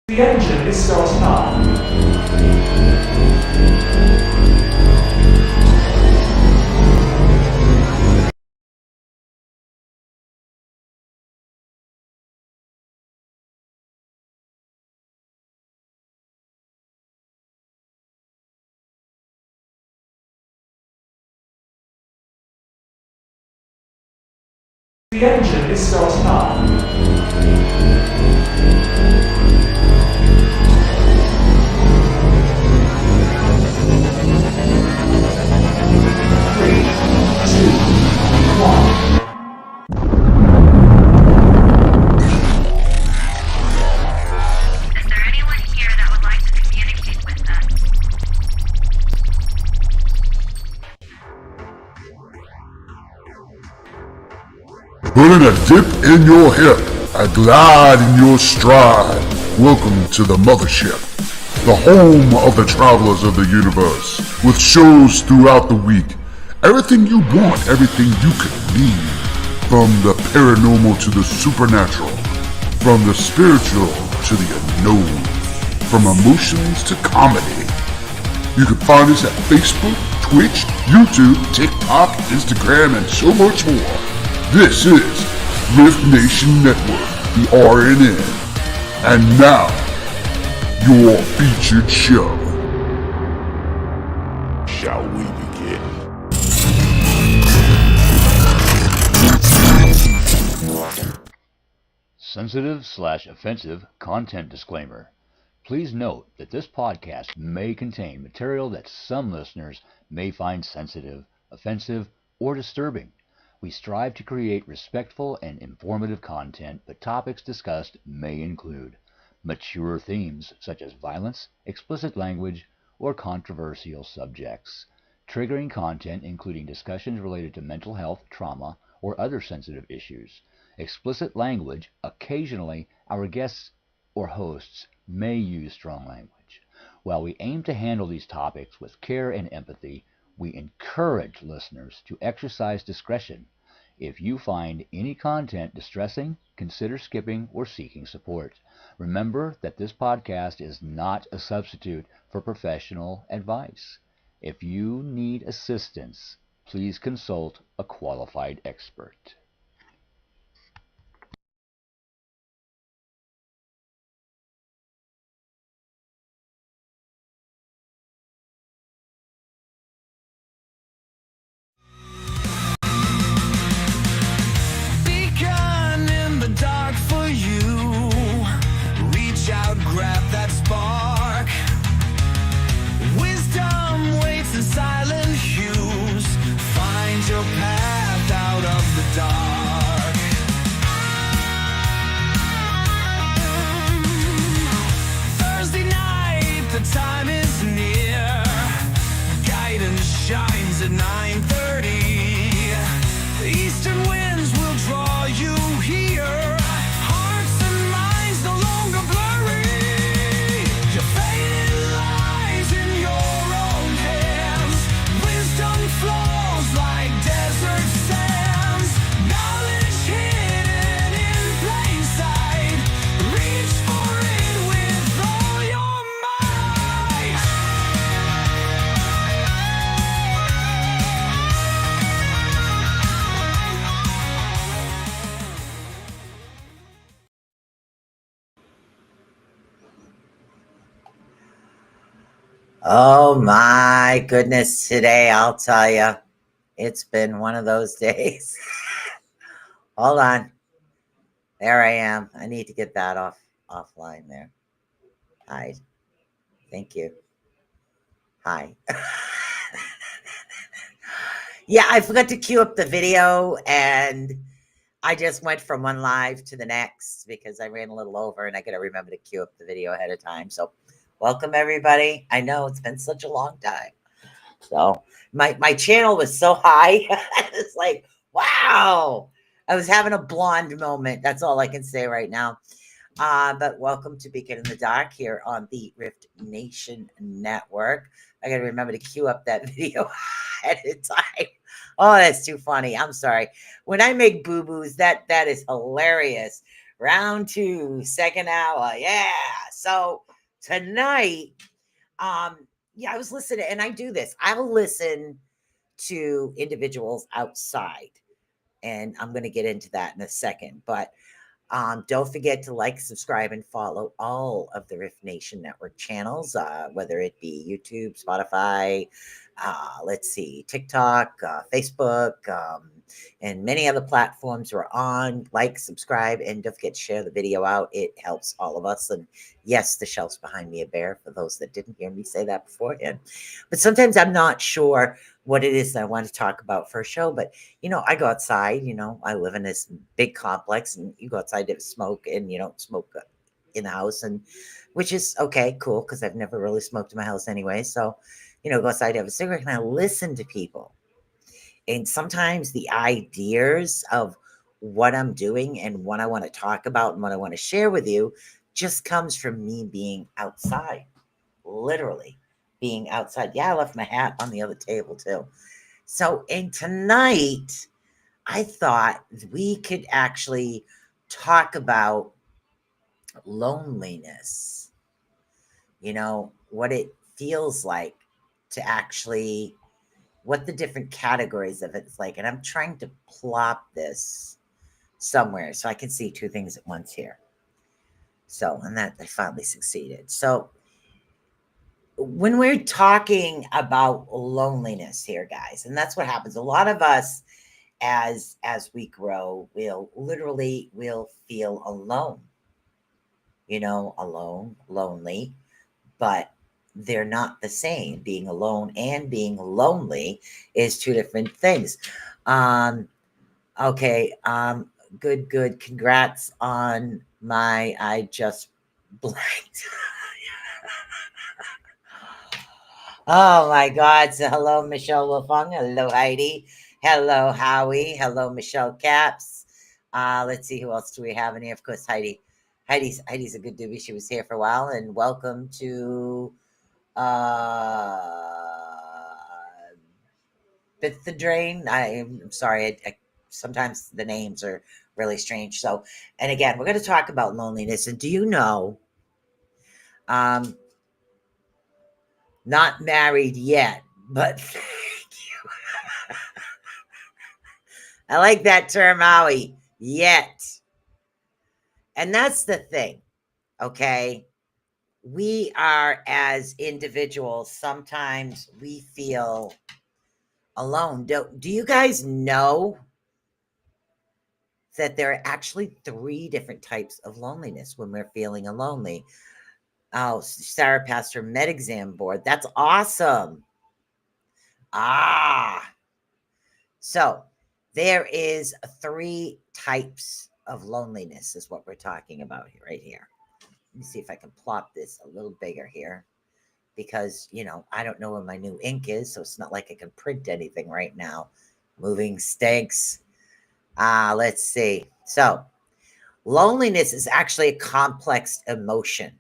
The engine is starting up. The engine is starting up. Putting a dip in your hip, a glide in your stride. Welcome to the mothership, the home of the travelers of the universe, with shows throughout the week. Everything you want, everything you could need. From the paranormal to the supernatural, from the spiritual to the unknown, from emotions to comedy. You can find us at Facebook, Twitch, YouTube, TikTok, Instagram, and so much more. This is Rift Nation Network, the RNN. And now, your featured show. Shall we begin? Sensitive/offensive content disclaimer. Please note that this podcast may contain material that some listeners may find sensitive, offensive, or disturbing. We strive to create respectful and informative content, but topics discussed may include mature themes such as violence, explicit language, or controversial subjects, triggering content including discussions related to mental health, trauma, or other sensitive issues, explicit language. Occasionally, our guests or hosts may use strong language. While we aim to handle these topics with care and empathy, we encourage listeners to exercise discretion. If you find any content distressing, consider skipping or seeking support. Remember that this podcast is not a substitute for professional advice. If you need assistance, please consult a qualified expert. Becon in the dark for you. Reach out, grab that spark. Wisdom waits in silent hues. Find your path out of the dark. Thursday night, the time is near. Guidance shines at 9:30. Eastern winds will draw you here. Hearts and minds no longer blurry. Your fate lies in your own hands. Wisdom flows like desert sands. Knowledge hidden in plain sight. Reach for it with all your might. Oh my goodness, today I'll tell you, it's been one of those days. Hold on. There I am. I need to get that offline there. Hide. Thank you. Hi. Yeah, I forgot to queue up the video and I just went from one live to the next because I ran a little over and I got to remember to queue up the video ahead of time. So welcome everybody. I know it's been such a long time. So my channel was so high. It's like, wow. I was having a blonde moment. That's all I can say right now. But welcome to Becon in the Dark here on the Rift Nation Network. I got to remember to queue up that video at a time. Oh, that's too funny. I'm sorry. When I make boo-boos, that is hilarious. Round 2, second hour. Yeah. So tonight, yeah, I was listening, and I do this. I will listen to individuals outside, and I'm going to get into that in a second. But don't forget to like, subscribe, and follow all of the Rift Nation Network channels, whether it be YouTube, Spotify, let's see, TikTok, Facebook, and many other platforms we're on. Like, subscribe, and don't forget to share the video out. It helps all of us. And yes, the shelves behind me are bare for those that didn't hear me say that beforehand. But sometimes I'm not sure what it is that I want to talk about for a show. But, I go outside, I live in this big complex, and you go outside to smoke, and you don't smoke in the house, and which is okay, cool, because I've never really smoked in my house anyway. So, go outside to have a cigarette, and I listen to people. And sometimes the ideas of what I'm doing and what I want to talk about and what I want to share with you just comes from me being outside, literally being outside. Yeah, I left my hat on the other table too. So, and tonight, I thought we could actually talk about loneliness, what it feels like to actually, what the different categories of it's like. And I'm trying to plop this somewhere so I can see two things at once here. So, and that I finally succeeded. So, when we're talking about loneliness here, guys, and that's what happens. A lot of us, as we grow, we'll feel alone, alone, lonely, but they're not the same. Being alone and being lonely is two different things. Okay. Good. Congrats on I just blanked. Oh my God. So hello, Michelle Wolfung. Hello, Heidi. Hello, Howie. Hello, Michelle Caps. Let's see, who else do we have in here? Of course, Heidi. Heidi's a good doobie. She was here for a while. And welcome to Bit the Drain. I'm sorry. I sometimes the names are really strange. So, and again, we're going to talk about loneliness. And do you know, not married yet, but thank you. I like that term, Howie. Yet. And that's the thing. Okay. We are, as individuals, sometimes we feel alone. Do you guys know that there are actually 3 different types of loneliness when we're feeling lonely? Oh, Sarah passed her med exam board. That's awesome. So there is 3 types of loneliness is what we're talking about here, right here. Let me see if I can plot this a little bigger here, because, I don't know where my new ink is, so it's not like I can print anything right now. Moving stinks. Let's see. So loneliness is actually a complex emotion,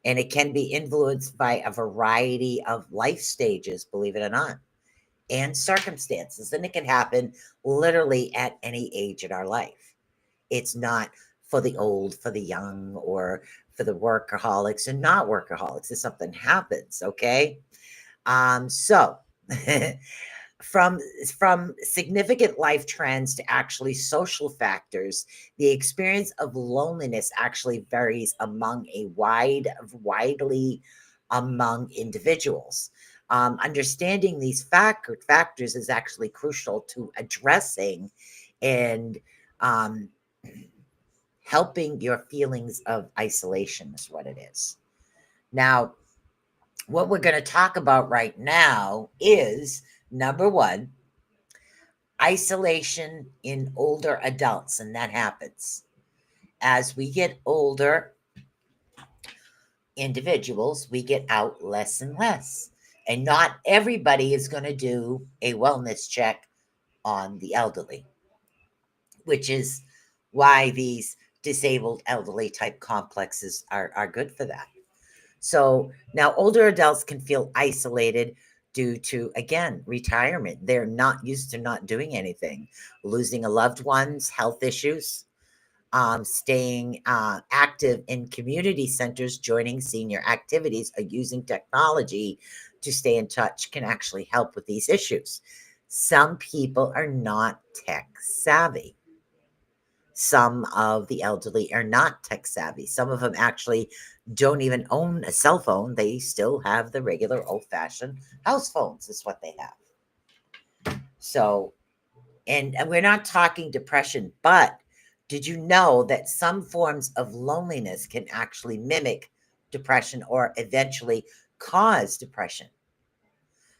and it can be influenced by a variety of life stages, believe it or not, and circumstances. And it can happen literally at any age in our life. It's not for the old, for the young, or for the workaholics and not workaholics. If something happens, okay? So from significant life trends to actually social factors, the experience of loneliness actually varies widely among individuals. Understanding these factors is actually crucial to addressing and helping your feelings of isolation is what it is. Now, what we're going to talk about right now is, number 1, isolation in older adults. And that happens as we get older individuals, we get out less and less. And not everybody is going to do a wellness check on the elderly, which is why these disabled elderly type complexes are good for that. So now older adults can feel isolated due to, again, retirement. They're not used to not doing anything, losing a loved one's health issues, staying active in community centers, joining senior activities, or using technology to stay in touch can actually help with these issues. Some people are not tech savvy. Some of the elderly are not tech savvy. Some of them actually don't even own a cell phone. They still have the regular old fashioned house phones, is what they have. So, and we're not talking depression, but did you know that some forms of loneliness can actually mimic depression or eventually cause depression?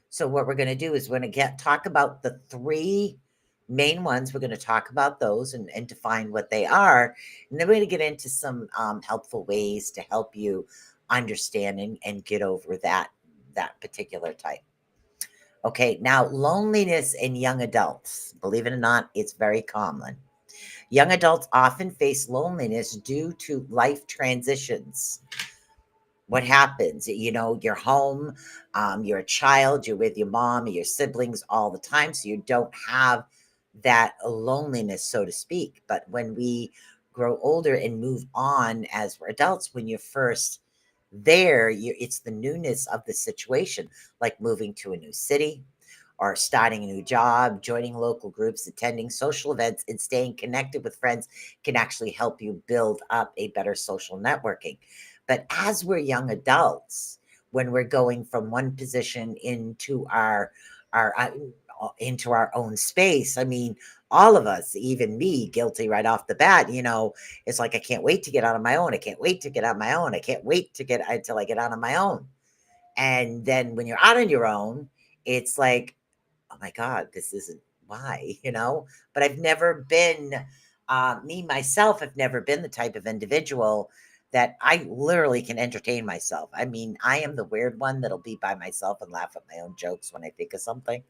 So what we're going to do is we're going to talk about the three main ones. We're going to talk about those and define what they are. And then we're going to get into some helpful ways to help you understand and get over that particular type. Okay, now loneliness in young adults. Believe it or not, it's very common. Young adults often face loneliness due to life transitions. What happens? You're home, you're a child, you're with your mom or your siblings all the time, so you don't have that loneliness, so to speak. But when we grow older and move on as we're adults, when you're first there, it's the newness of the situation, like moving to a new city or starting a new job, joining local groups, attending social events, and staying connected with friends can actually help you build up a better social networking. But as we're young adults, when we're going from one position our into our own space, I mean, all of us, even me, guilty right off the bat, it's like I can't wait to get out on my own. I can't wait to get on my own. I can't wait to get until I get out on my own. And then when you're out on your own, it's like, oh my God, this isn't why. But I've never been, me myself, I've never been the type of individual that I literally can entertain myself. I mean, I am the weird one that'll be by myself and laugh at my own jokes when I think of something.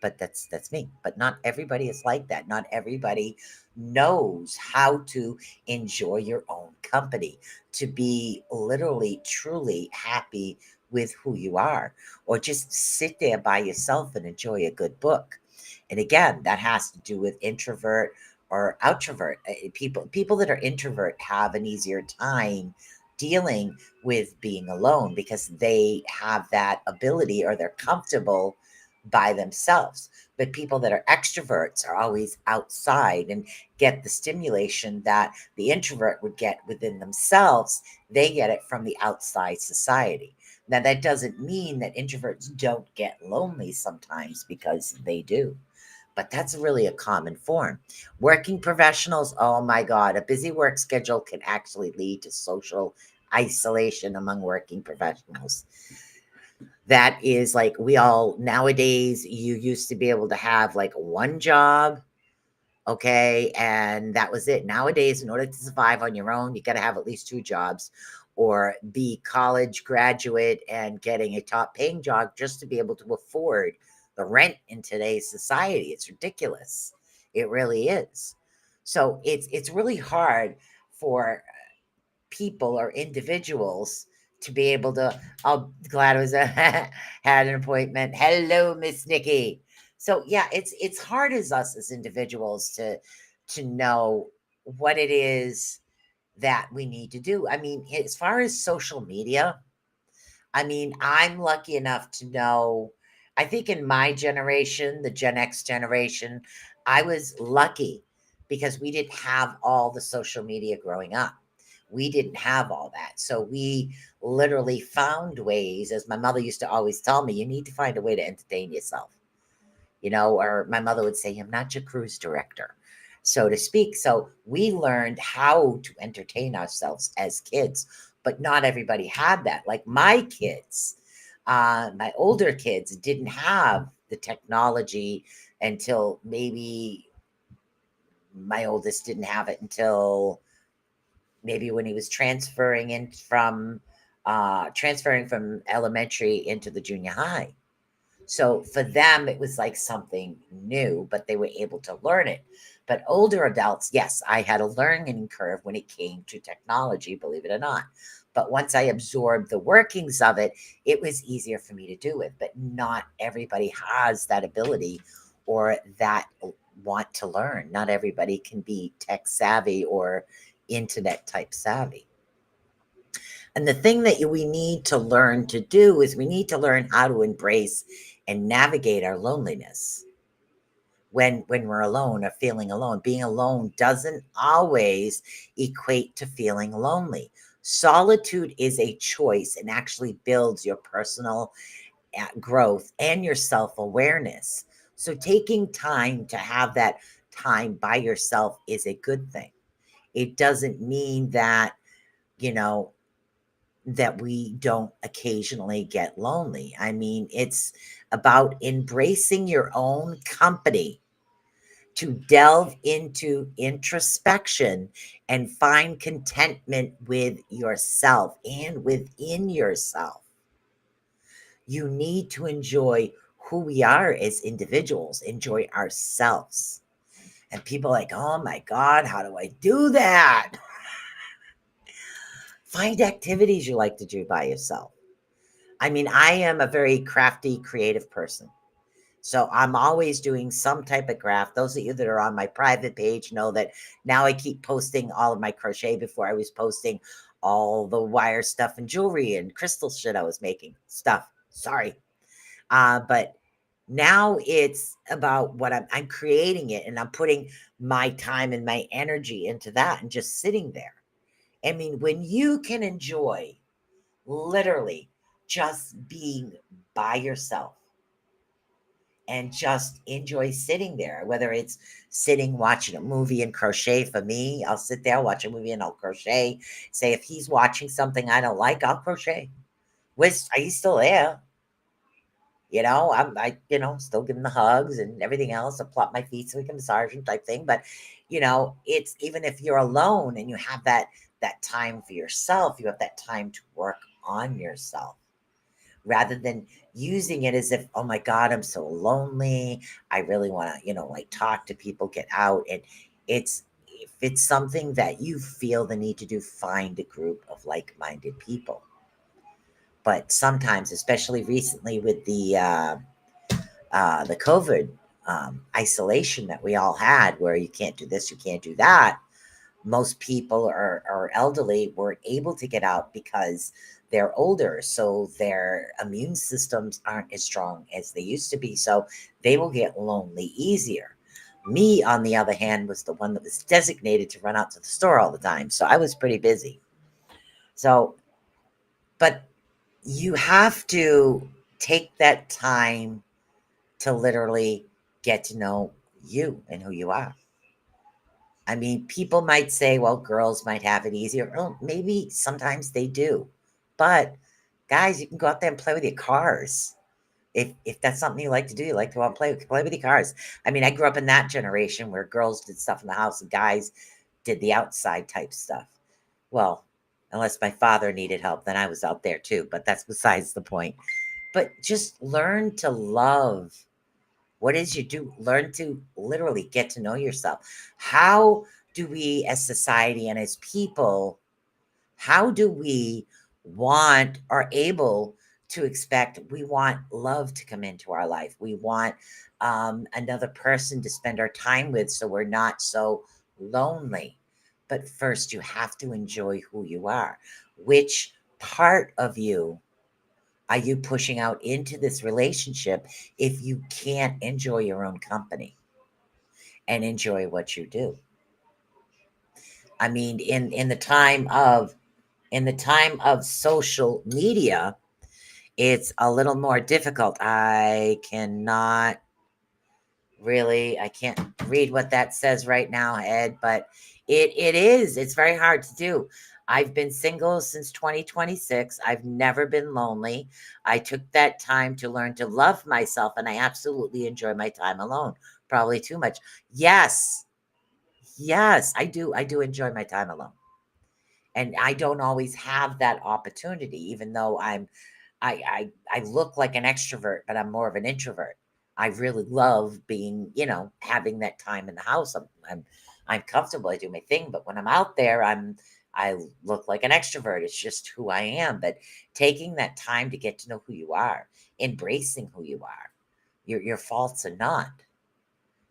But that's me. But not everybody is like that. Not everybody knows how to enjoy your own company, to be literally, truly happy with who you are, or just sit there by yourself and enjoy a good book. And again, that has to do with introvert or outrovert. People that are introvert have an easier time dealing with being alone because they have that ability or they're comfortable by themselves. But people that are extroverts are always outside and get the stimulation that the introvert would get within themselves. They get it from the outside society. Now, that doesn't mean that introverts don't get lonely sometimes, because they do. But that's really a common form. Working professionals, oh my God, a busy work schedule can actually lead to social isolation among working professionals. That is like, we all nowadays, you used to be able to have like one job, okay, and that was it. Nowadays, in order to survive on your own, you got to have at least two jobs or be college graduate and getting a top paying job just to be able to afford the rent in today's society. It's ridiculous. It really is. So it's really hard for people or individuals to be able to. I'm glad I was had an appointment. Hello, Miss Nikki. So yeah, it's hard as us as individuals to know what it is that we need to do. I mean, as far as social media, I mean, I'm lucky enough to know, I think in my generation, the Gen X generation, I was lucky because we didn't have all the social media growing up. We didn't have all that. So we literally found ways, as my mother used to always tell me, you need to find a way to entertain yourself. Or my mother would say, I'm not your cruise director, so to speak. So we learned how to entertain ourselves as kids, but not everybody had that. Like my kids, my older kids didn't have the technology until maybe my oldest didn't have it until maybe when he was transferring from elementary into the junior high. So for them, it was like something new, but they were able to learn it. But older adults, yes, I had a learning curve when it came to technology, believe it or not. But once I absorbed the workings of it, it was easier for me to do it. But not everybody has that ability or that want to learn. Not everybody can be tech savvy or internet type savvy. And the thing that we need to learn to do is we need to learn how to embrace and navigate our loneliness when we're alone or feeling alone. Being alone doesn't always equate to feeling lonely. Solitude is a choice and actually builds your personal growth and your self-awareness. So taking time to have that time by yourself is a good thing. It doesn't mean that, you know, that we don't occasionally get lonely. I mean, it's about embracing your own company to delve into introspection and find contentment with yourself and within yourself. You need to enjoy who we are as individuals, enjoy ourselves. And people are like, oh my God, how do I do that? Find activities you like to do by yourself. I mean, I am a very crafty, creative person. So I'm always doing some type of craft. Those of you that are on my private page know that now I keep posting all of my crochet. Before I was posting all the wire stuff and jewelry and crystal shit I was making. Stuff. Sorry. But now it's about what I'm creating it, and I'm putting my time and my energy into that and just sitting there. I mean, when you can enjoy literally just being by yourself and just enjoy sitting there, whether it's sitting watching a movie and crochet. For me, I'll sit there, watch a movie, and I'll crochet. Say if he's watching something I don't like, I'll crochet. Are you still there? Still giving the hugs and everything else. I plop my feet so we can massage him type thing. But it's even if you're alone and you have that time for yourself, you have that time to work on yourself rather than using it as if, oh my God, I'm so lonely. I really want to, like talk to people, get out. And if it's something that you feel the need to do, find a group of like-minded people. But sometimes, especially recently with the COVID isolation that we all had, where you can't do this, you can't do that, most people are elderly weren't able to get out because they're older, so their immune systems aren't as strong as they used to be, so they will get lonely easier. Me, on the other hand, was the one that was designated to run out to the store all the time, so I was pretty busy. So, but you have to take that time to literally get to know you and who you are. I mean, people might say, well, girls might have it easier. Oh, maybe sometimes they do. But guys, you can go out there and play with your cars. If that's something you like to do, you like to go out and play with your cars. I mean, I grew up in that generation where girls did stuff in the house and guys did the outside type stuff. Well, unless my father needed help, then I was out there too. But that's besides the point. But just learn to love what is you do. Learn to literally get to know yourself. How do we as society and as people, how do we want or able to expect, we want love to come into our life. We want another person to spend our time with so we're not so lonely. But first, you have to enjoy who you are. Which part of you are you pushing out into this relationship if you can't enjoy your own company and enjoy what you do? I mean, in the time of social media, it's a little more difficult. I can't read what that says right now, Ed, but it's very hard to do. I've been single since 2026. I've never been lonely. I took that time to learn to love myself, and I absolutely enjoy my time alone. Probably too much. Yes. Yes, I do. I do enjoy my time alone. And I don't always have that opportunity, even though I look like an extrovert, but I'm more of an introvert. I really love being, having that time in the house. I'm comfortable. I do my thing, but when I'm out there, I look like an extrovert. It's just who I am. But taking that time to get to know who you are, embracing who you are, your faults are not.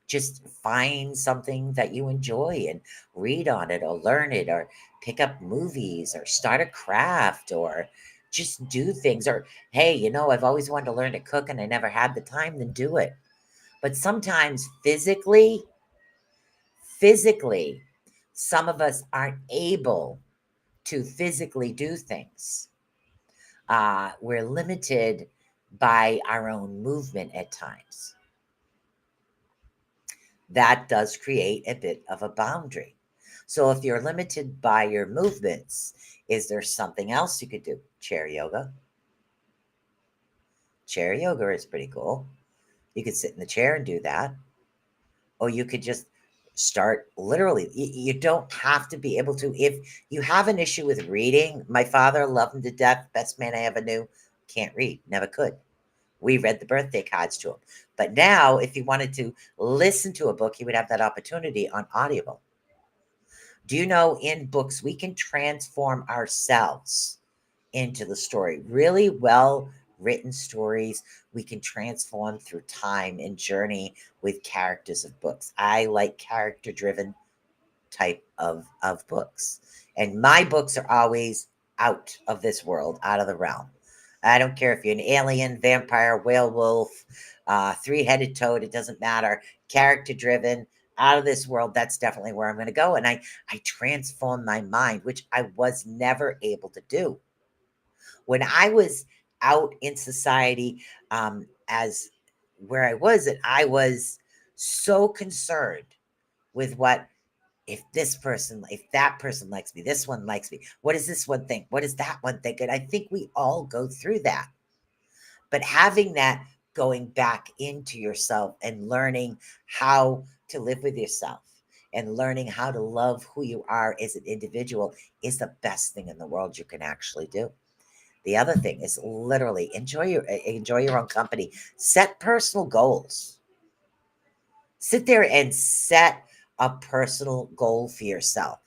Just find something that you enjoy and read on it or learn it or pick up movies or start a craft or just do things. Or, hey, I've always wanted to learn to cook and I never had the time, then do it. But sometimes physically, some of us aren't able to physically do things. We're limited by our own movement at times. That does create a bit of a boundary. So if you're limited by your movements, is there something else you could do? Chair yoga. Chair yoga is pretty cool. You could sit in the chair and do that. Or you could just start literally. You don't have to be able to. If you have an issue with reading, my father loved him to death, best man I ever knew, can't read, never could. We read the birthday cards to him. But now, if he wanted to listen to a book, he would have that opportunity on Audible. Do you know in books, we can transform ourselves into the story? Really well written stories, we can transform through time and journey with characters of books. I like character driven type of books. And my books are always out of this world, out of the realm. I don't care if you're an alien, vampire, werewolf, three-headed toad, it doesn't matter. Character driven, out of this world, that's definitely where I'm going to go. And I transform my mind, which I was never able to do. When I was out in society, as where I was, and I was so concerned with what if that person likes me, this one likes me. What does this one think? What does that one think? And I think we all go through that. But having that going back into yourself and learning how to live with yourself and learning how to love who you are as an individual is the best thing in the world you can actually do. The other thing is literally enjoy your own company. Set personal goals. Sit there and set a personal goal for yourself.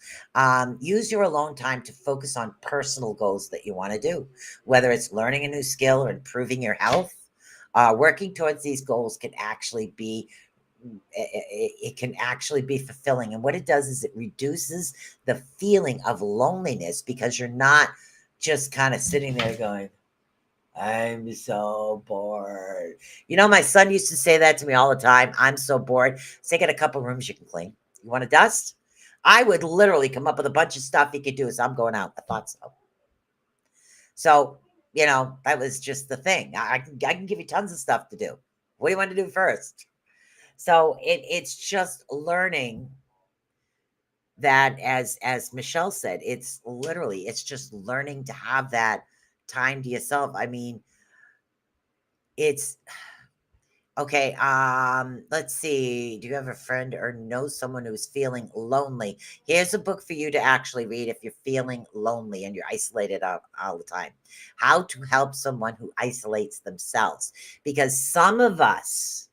Use your alone time to focus on personal goals that you want to do, whether it's learning a new skill or improving your health. Working towards these goals can actually be fulfilling. And what it does is it reduces the feeling of loneliness because you're not just kind of sitting there going, I'm so bored. My son used to say that to me all the time. I'm so bored. Say, get a couple rooms you can clean. You want to dust? I would literally come up with a bunch of stuff he could do. So I'm going out. I thought so. So, that was just the thing. I can give you tons of stuff to do. What do you want to do first? So it's just learning that, as Michelle said, it's just learning to have that time to yourself. I mean, it's okay. Let's see. Do you have a friend or know someone who's feeling lonely? Here's a book for you to actually read if you're feeling lonely and you're isolated all the time. How to help someone who isolates themselves. Because some of us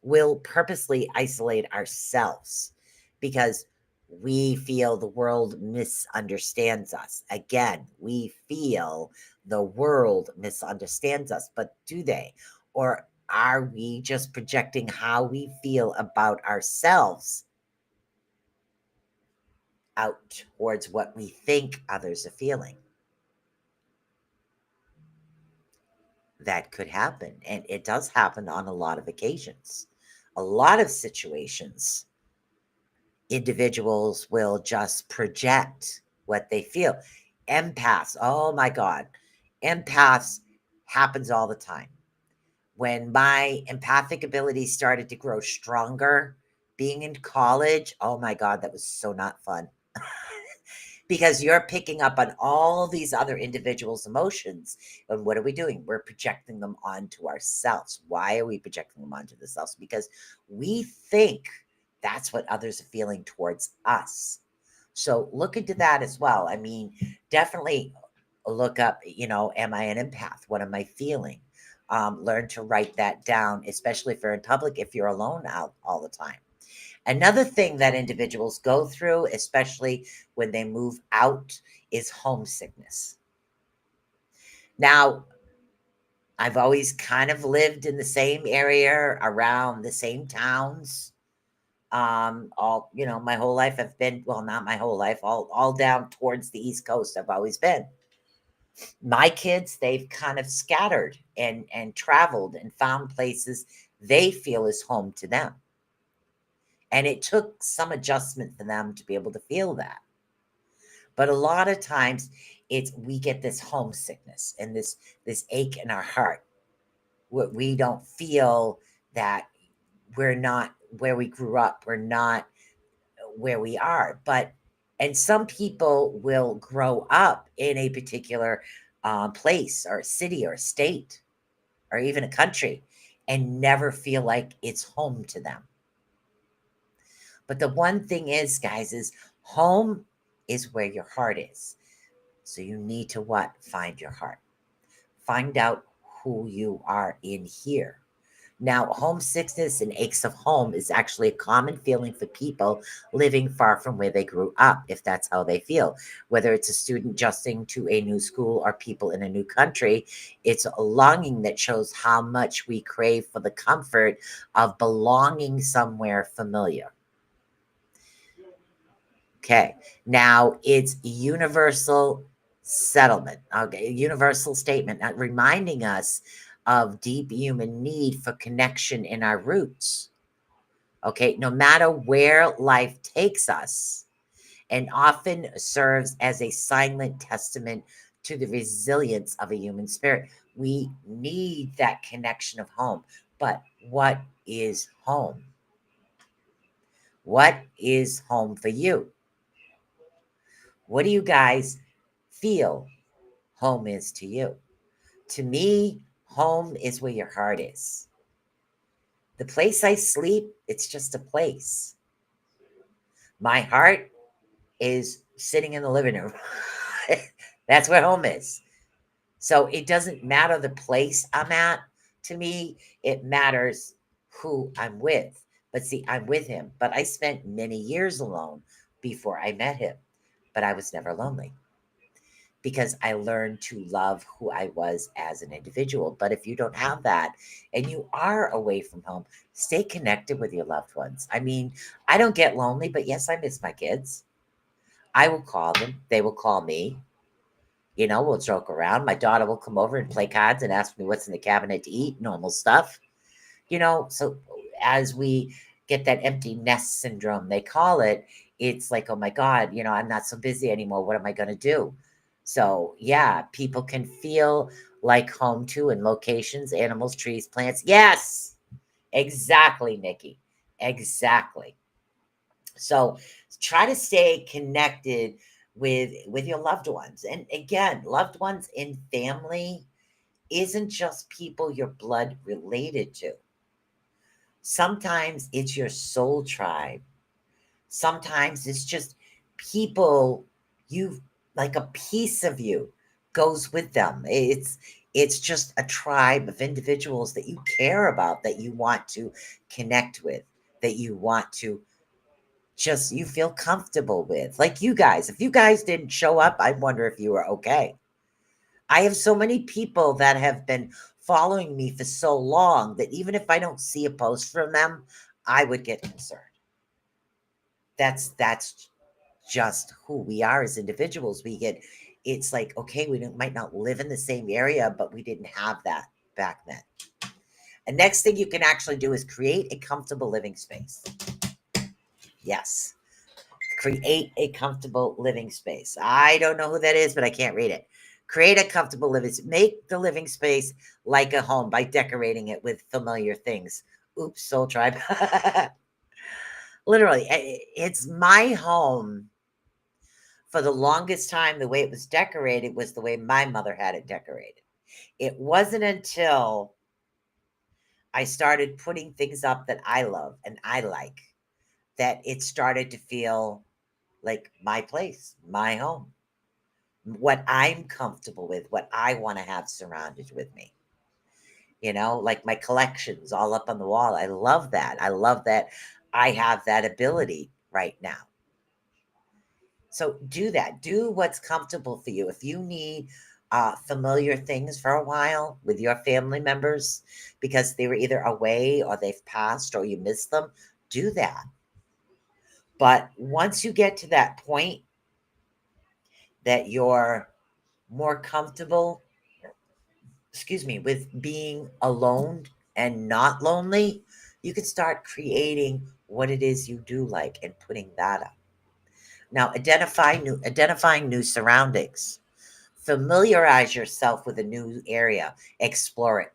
will purposely isolate ourselves because we feel the world misunderstands us. Again, we feel the world misunderstands us, but do they? Or are we just projecting how we feel about ourselves out towards what we think others are feeling? That could happen. And it does happen on a lot of occasions. A lot of situations, individuals will just project what they feel. Empaths, oh my God, empaths happens all the time. When my empathic ability started to grow stronger, being in college, oh my God, that was so not fun. Because you're picking up on all these other individuals' emotions. And what are we doing? We're projecting them onto ourselves. Why are we projecting them onto ourselves? Because we think that's what others are feeling towards us. So look into that as well. I mean, definitely look up, am I an empath? What am I feeling? Learn to write that down, especially if you're in public, if you're alone out all the time. Another thing that individuals go through, especially when they move out, is homesickness. Now, I've always kind of lived in the same area, around the same towns. My whole life I've been, well, not my whole life, all down towards the East Coast. I've always been. My kids, they've kind of scattered and traveled and found places they feel is home to them. And it took some adjustment for them to be able to feel that. But a lot of times we get this homesickness and this ache in our heart. We don't feel that we're not where we grew up. We're not where we are. And some people will grow up in a particular place or city or state or even a country and never feel like it's home to them. But the one thing is, guys, is home is where your heart is. So you need to what? Find your heart. Find out who you are in here. Now, homesickness and aches of home is actually a common feeling for people living far from where they grew up, if that's how they feel. Whether it's a student adjusting to a new school or people in a new country, it's a longing that shows how much we crave for the comfort of belonging somewhere familiar. Okay, now it's universal settlement, okay, universal statement, reminding us of deep human need for connection in our roots. Okay, no matter where life takes us, and often serves as a silent testament to the resilience of a human spirit. We need that connection of home. But what is home? What is home for you? What do you guys feel home is to you? To me, home is where your heart is. The place I sleep, it's just a place. My heart is sitting in the living room. That's where home is. So it doesn't matter the place I'm at. To me, it matters who I'm with. But see, I'm with him. But I spent many years alone before I met him. But I was never lonely because I learned to love who I was as an individual. But if you don't have that and you are away from home, stay connected with your loved ones. I mean, I don't get lonely, but yes, I miss my kids. I will call them. They will call me. We'll joke around. My daughter will come over and play cards and ask me what's in the cabinet to eat, normal stuff. So as we get that empty nest syndrome, they call it, it's like, oh my God, I'm not so busy anymore. What am I going to do? So yeah, people can feel like home too in locations, animals, trees, plants. Yes, exactly, Nikki. Exactly. So try to stay connected with your loved ones. And again, loved ones in family isn't just people you're blood related to. Sometimes it's your soul tribe. Sometimes it's just people you like, a piece of you goes with them. It's just a tribe of individuals that you care about, that you want to connect with, that you want to just you feel comfortable with. Like you guys, if you guys didn't show up, I wonder if you were okay. I have so many people that have been following me for so long that even if I don't see a post from them, I would get concerned. That's just who we are as individuals. It's like, okay, might not live in the same area, but we didn't have that back then. And next thing you can actually do is create a comfortable living space. Yes. Create a comfortable living space. I don't know who that is, but I can't read it. Create a comfortable living space. Make the living space like a home by decorating it with familiar things. Oops, Soul Tribe. Literally, it's my home. For the longest time, the way it was decorated was the way my mother had it decorated. It wasn't until I started putting things up that I love and I like that it started to feel like my place, my home, what I'm comfortable with, what I want to have surrounded with me. Like my collections all up on the wall. I love that. I love that I have that ability right now. So do that. Do what's comfortable for you. If you need familiar things for a while with your family members because they were either away or they've passed or you miss them, do that. But once you get to that point that you're more comfortable, with being alone and not lonely, you can start creating what it is you do like and putting that up. Now, identifying new surroundings. Familiarize yourself with a new area. Explore it.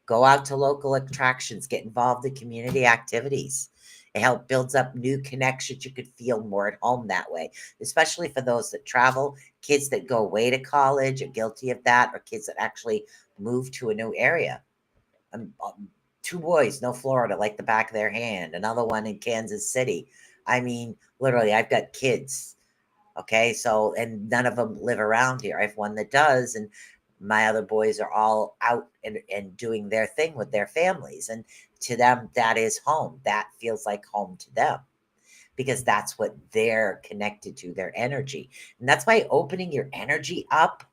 Go out to local attractions. Get involved in community activities. It helps builds up new connections. You could feel more at home that way, especially for those that travel, kids that go away to college are guilty of that, or kids that actually move to a new area. Two boys know Florida like the back of their hand. Another one in Kansas City. I mean, literally, I've got kids. Okay, so and none of them live around here. I have one that does, and my other boys are all out and doing their thing with their families. And to them, that is home. That feels like home to them because that's what they're connected to, their energy. And that's why opening your energy up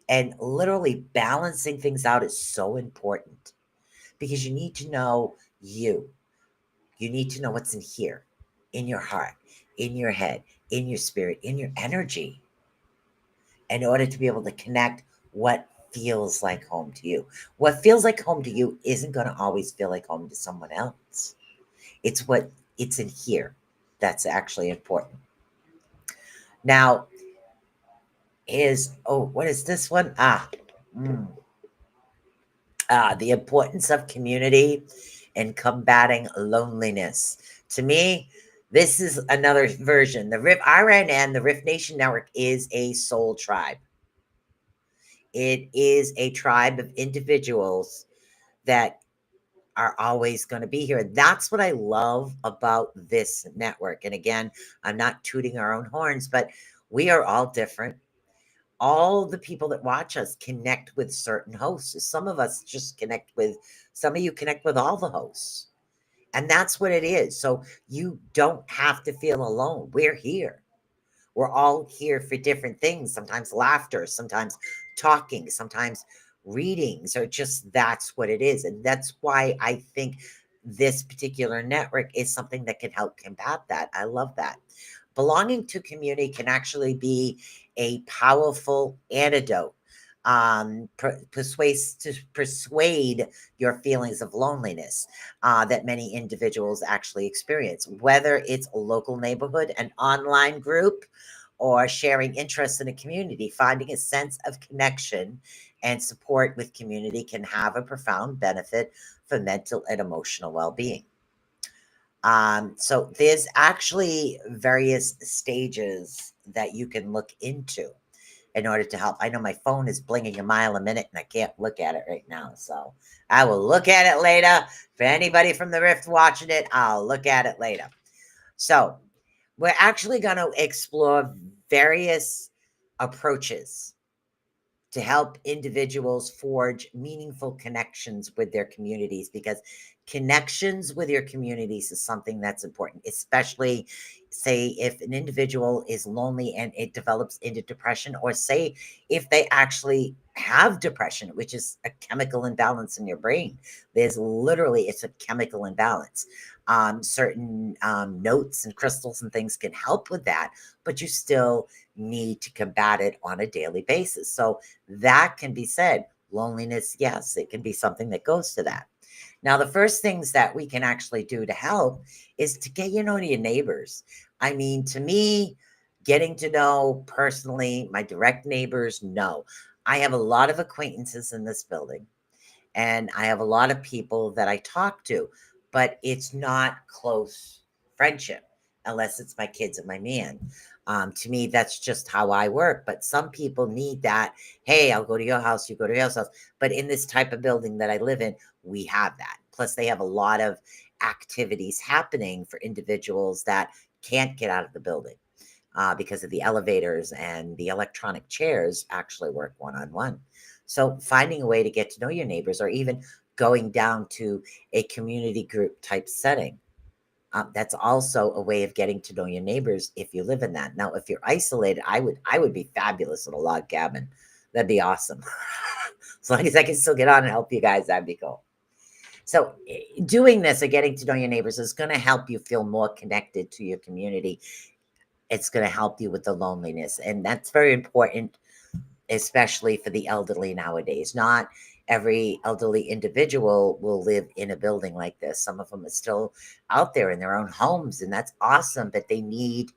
and literally balancing things out is so important because you need to know you. You need to know what's in here, in your heart, in your head, in your spirit, in your energy, in order to be able to connect what feels like home to you. What feels like home to you isn't going to always feel like home to someone else. It's in here that's actually important. Now, what is this one? The importance of community and combating loneliness. To me, this is another version. The RNN, the Rift Nation Network, is a soul tribe. It is a tribe of individuals that are always going to be here. That's what I love about this network. And again, I'm not tooting our own horns, but we are all different. All the people that watch us connect with certain hosts. Some of us just some of you connect with all the hosts. And that's what it is. So you don't have to feel alone. We're here. We're all here for different things. Sometimes laughter, sometimes talking, sometimes readings, or just that's what it is. And that's why I think this particular network is something that can help combat that. I love that. Belonging to community can actually be a powerful antidote to persuade your feelings of loneliness that many individuals actually experience, whether it's a local neighborhood, an online group, or sharing interests in a community. Finding a sense of connection and support with community can have a profound benefit for mental and emotional well-being. So there's actually various stages that you can look into in order to help. I know my phone is blinging a mile a minute and I can't look at it right now. So I will look at it later. For anybody from the Rift watching it, I'll look at it later. So we're actually going to explore various approaches to help individuals forge meaningful connections with their communities, because connections with your communities is something that's important, especially say if an individual is lonely and it develops into depression, or say if they actually have depression, which is a chemical imbalance in your brain. It's a chemical imbalance. Certain notes and crystals and things can help with that, but you still need to combat it on a daily basis. So that can be said. Loneliness, yes, it can be something that goes to that. Now, the first things that we can actually do to help is to get your neighbors. I mean, to me, getting to know personally my direct neighbors, no. I have a lot of acquaintances in this building, and I have a lot of people that I talk to, but it's not close friendship unless it's my kids and my man. To me, that's just how I work. But some people need that. Hey, I'll go to your house, you go to your house. But in this type of building that I live in, we have that. Plus, they have a lot of activities happening for individuals that can't get out of the building. because of the elevators, and the electronic chairs actually work one-on-one. So finding a way to get to know your neighbors, or even going down to a community group type setting, that's also a way of getting to know your neighbors if you live in that. Now, if you're isolated, I would be fabulous in a log cabin. That'd be awesome. As long as I can still get on and help you guys, that'd be cool. So doing this or getting to know your neighbors is going to help you feel more connected to your community. It's going to help you with the loneliness. And that's very important, especially for the elderly nowadays. Not every elderly individual will live in a building like this. Some of them are still out there in their own homes, and that's awesome. But they need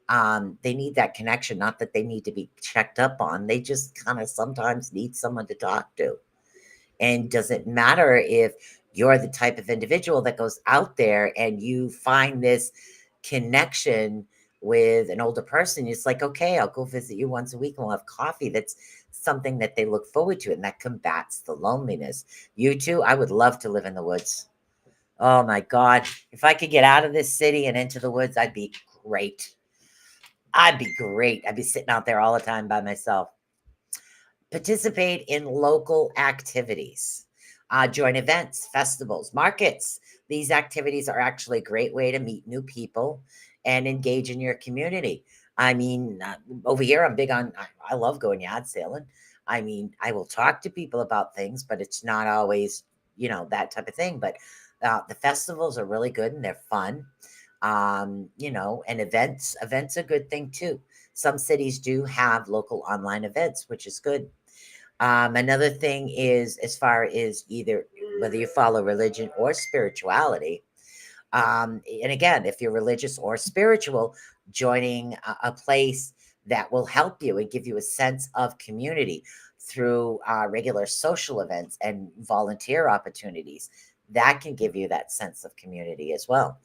that connection. Not that they need to be checked up on. They just kind of sometimes need someone to talk to. And doesn't matter if you're the type of individual that goes out there and you find this connection with an older person. It's like, okay, I'll go visit you once a week and we'll have coffee. That's something that they look forward to, and that combats the loneliness. You too, I would love to live in the woods. Oh my God. If I could get out of this city and into the woods, I'd be great. I'd be great. I'd be sitting out there all the time by myself. Participate in local activities. Join events, festivals, markets. These activities are actually a great way to meet new people and engage in your community. I mean, over here, I'm big on, I love going yard sailing. I mean, I will talk to people about things, but it's not always, that type of thing. But the festivals are really good and they're fun. And events are a good thing too. Some cities do have local online events, which is good. Another thing is, as far as either whether you follow religion or spirituality, and again, if you're religious or spiritual, joining a place that will help you and give you a sense of community through regular social events and volunteer opportunities, that can give you that sense of community as well.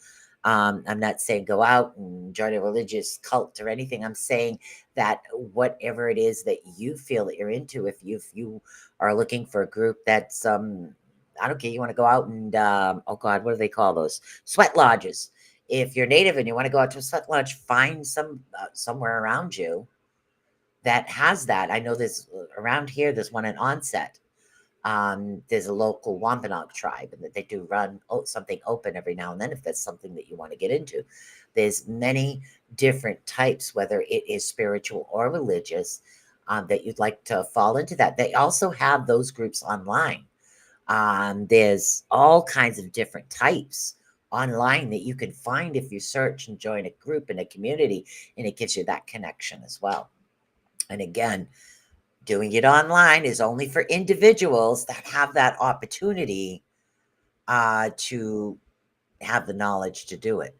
I'm not saying go out and join a religious cult or anything. I'm saying that whatever it is that you feel that you're into, if you are looking for a group that's I don't care, you want to go out and oh God, what do they call those? Sweat lodges. If you're native and you want to go out to a sweat lodge, find somewhere around you that has that. I know there's around here. There's one in Onset. There's a local Wampanoag tribe, and that they do run something open every now and then if that's something that you want to get into. There's many different types, whether it is spiritual or religious, that you'd like to fall into that. They also have those groups online. There's all kinds of different types online that you can find if you search and join a group in a community, and it gives you that connection as well. And again, doing it online is only for individuals that have that opportunity to have the knowledge to do it.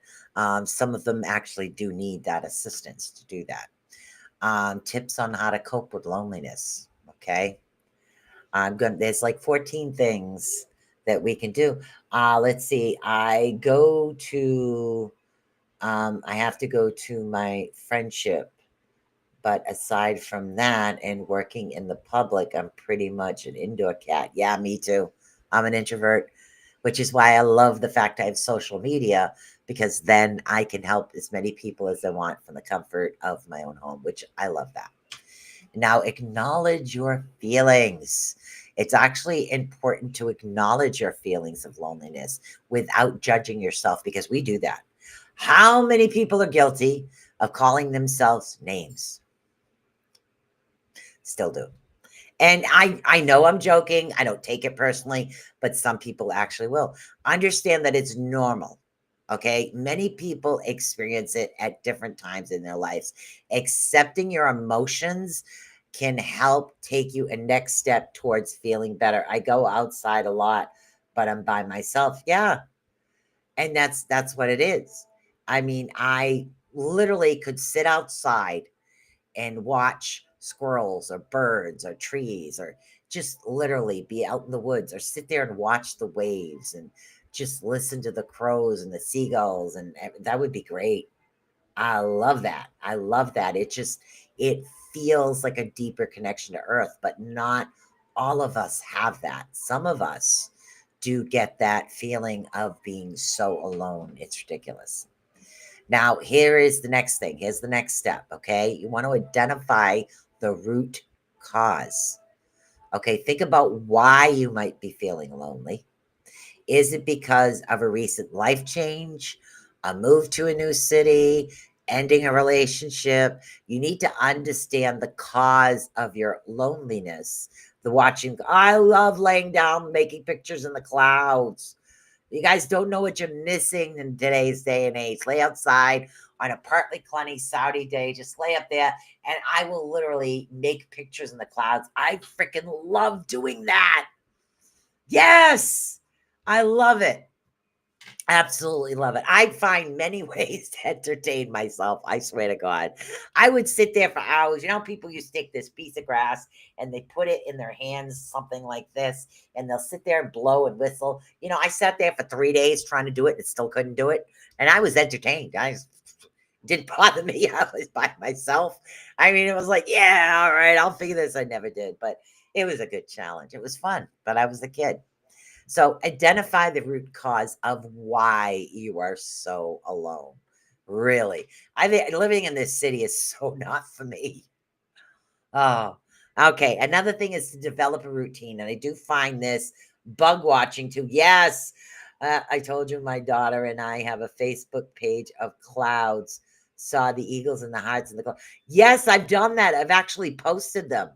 Some of them actually do need that assistance to do that. Tips on how to cope with loneliness. Okay. There's like 14 things that we can do. Let's see. I have to go to my friendship. But aside from that and working in the public, I'm pretty much an indoor cat. Yeah, me too. I'm an introvert, which is why I love the fact I have social media, because then I can help as many people as I want from the comfort of my own home, which I love that. Now, acknowledge your feelings. It's actually important to acknowledge your feelings of loneliness without judging yourself, because we do that. How many people are guilty of calling themselves names? Still do. And I know I'm joking. I don't take it personally, but some people actually will. Understand that it's normal. Okay. Many people experience it at different times in their lives. Accepting your emotions can help take you a next step towards feeling better. I go outside a lot, but I'm by myself. Yeah. And that's what it is. I mean, I literally could sit outside and watch squirrels or birds or trees, or just literally be out in the woods, or sit there and watch the waves and just listen to the crows and the seagulls. And that would be great. I love that. I love that. It feels like a deeper connection to earth, but not all of us have that. Some of us do get that feeling of being so alone. It's ridiculous. Now, here is the next thing. Here's the next step. Okay. You want to identify the root cause. Okay. Think about why you might be feeling lonely. Is it because of a recent life change, a move to a new city, ending a relationship? You need to understand the cause of your loneliness. The watching, I love laying down, making pictures in the clouds. You guys don't know what you're missing in today's day and age. Lay outside on a partly cloudy Saudi day. Just lay up there, and I will literally make pictures in the clouds. I freaking love doing that. Yes, I love it. Absolutely love it. I find many ways to entertain myself. I swear to God. I would sit there for hours. You know, people you stick this piece of grass and they put it in their hands, something like this, and they'll sit there and blow and whistle. You know, I sat there for 3 days trying to do it and still couldn't do it. And I was entertained. Didn't bother me. I was by myself. I mean, it was like, yeah, all right, I'll figure this. I never did, but it was a good challenge. It was fun, but I was a kid. So identify the root cause of why you are so alone. Really. I think living in this city is so not for me. Oh, okay. Another thing is to develop a routine. And I do find this bug watching too. Yes. I told you my daughter and I have a Facebook page of clouds. Saw the eagles and the hearts and the clouds. Yes, I've done that. I've actually posted them.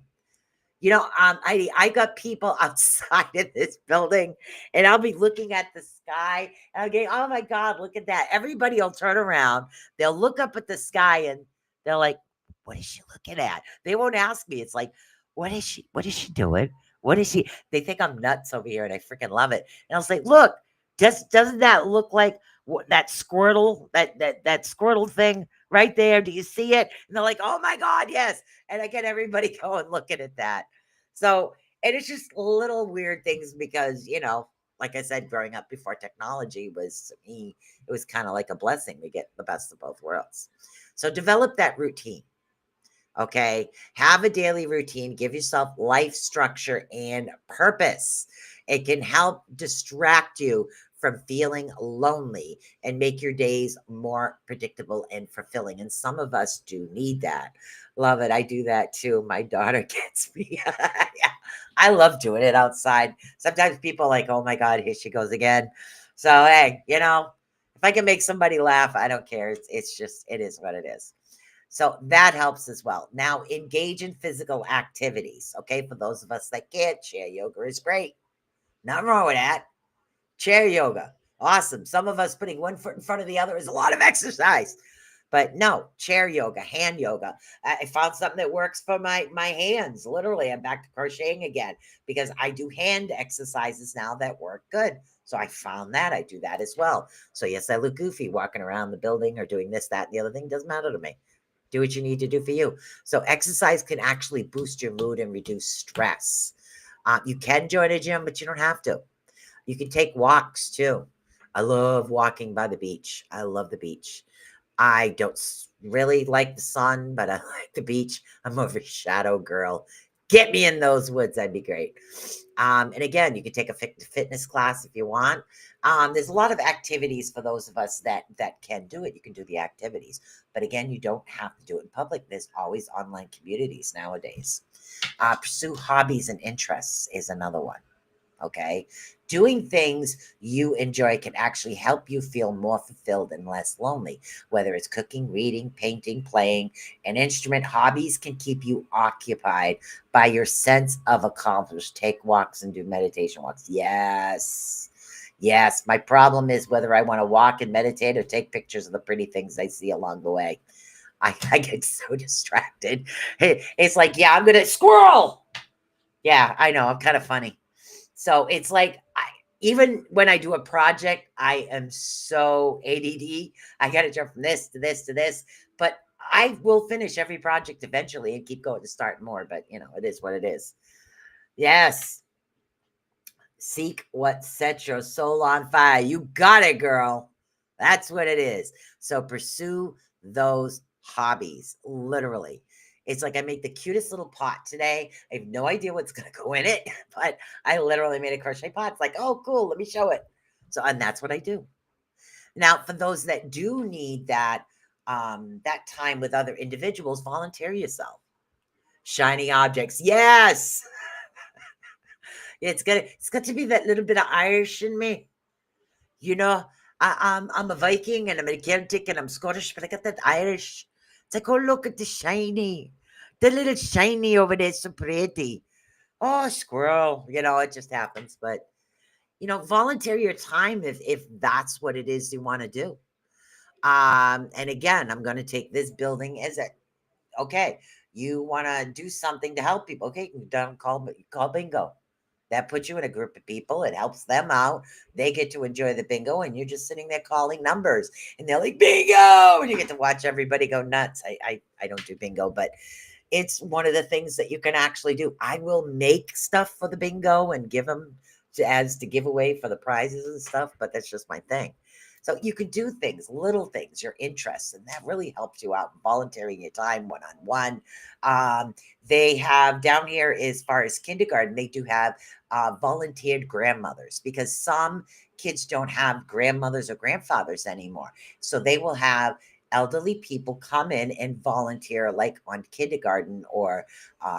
You know, I got people outside of this building, and I'll be looking at the sky, and I'll get, oh my God, look at that. Everybody will turn around. They'll look up at the sky, and they're like, what is she looking at? They won't ask me. It's like, what is she doing? What is she? They think I'm nuts over here, and I freaking love it. And I'll say, look, doesn't that look like that Squirtle, that Squirtle thing right there? Do you see it? And they're like, oh my God, yes. And I get everybody going looking at that. So, and it's just little weird things because, you know, like I said, growing up before technology was to me, it was kind of like a blessing to get the best of both worlds. So develop that routine. Okay. Have a daily routine, give yourself life structure and purpose. It can help distract you from feeling lonely and make your days more predictable and fulfilling. And some of us do need that. Love it. I do that too. My daughter gets me. Yeah. I love doing it outside. Sometimes people are like, oh my God, here she goes again. So, hey, you know, if I can make somebody laugh, I don't care. It's just, it is what it is. So that helps as well. Now, engage in physical activities. Okay. For those of us that can't, chair yoga is great. Nothing wrong with that. Chair yoga. Awesome. Some of us putting one foot in front of the other is a lot of exercise. But no, chair yoga, hand yoga. I found something that works for my hands. Literally, I'm back to crocheting again because I do hand exercises now that work good. So I found that I do that as well. So yes, I look goofy walking around the building or doing this, that, and the other thing. Doesn't matter to me. Do what you need to do for you. So exercise can actually boost your mood and reduce stress. You can join a gym, but you don't have to. You can take walks too. I love walking by the beach. I love the beach. I don't really like the sun, but I like the beach. I'm more of a shadow girl. Get me in those woods. That'd be great. And again, you can take a fitness class if you want. There's a lot of activities for those of us that can do it. You can do the activities, but again, you don't have to do it in public. There's always online communities nowadays. Pursue hobbies and interests is another one. Okay. Doing things you enjoy can actually help you feel more fulfilled and less lonely, whether it's cooking, reading, painting, playing an instrument. Hobbies can keep you occupied by your sense of accomplishment. Take walks and do meditation walks. Yes. Yes. My problem is whether I want to walk and meditate or take pictures of the pretty things I see along the way. I get so distracted. It's like, yeah, I'm going to squirrel. Yeah, I know. I'm kind of funny. So it's like, even when I do a project, I am so ADD. I got to jump from this to this to this, but I will finish every project eventually and keep going to start more. But you know, it is what it is. Yes. Seek what sets your soul on fire. You got it, girl. That's what it is. So pursue those hobbies, literally. It's like I made the cutest little pot today. I have no idea what's going to go in it, but I literally made a crochet pot. It's like, oh, cool. Let me show it. So, and that's what I do. Now, for those that do need that that time with other individuals, volunteer yourself. Shiny objects, yes. It's got to be that little bit of Irish in me. You know, I'm a Viking and I'm a Celtic and I'm Scottish, but I got that Irish. It's like, oh, look at the shiny. The little shiny over there, so pretty. Oh, squirrel. It just happens. But, volunteer your time if that's what it is you want to do. And again, I'm going to take this building as a, okay, you want to do something to help people. Okay, you can call bingo. That puts you in a group of people. It helps them out. They get to enjoy the bingo, and you're just sitting there calling numbers, and they're like, bingo! And you get to watch everybody go nuts. I don't do bingo, but it's one of the things that you can actually do. I will make stuff for the bingo and give them to give away for the prizes and stuff, but that's just my thing. So you can do things, little things, your interests, and that really helps you out. Volunteering your time one-on-one. They have down here, as far as kindergarten, they do have volunteered grandmothers, because some kids don't have grandmothers or grandfathers anymore. So they will have elderly people come in and volunteer, like on kindergarten or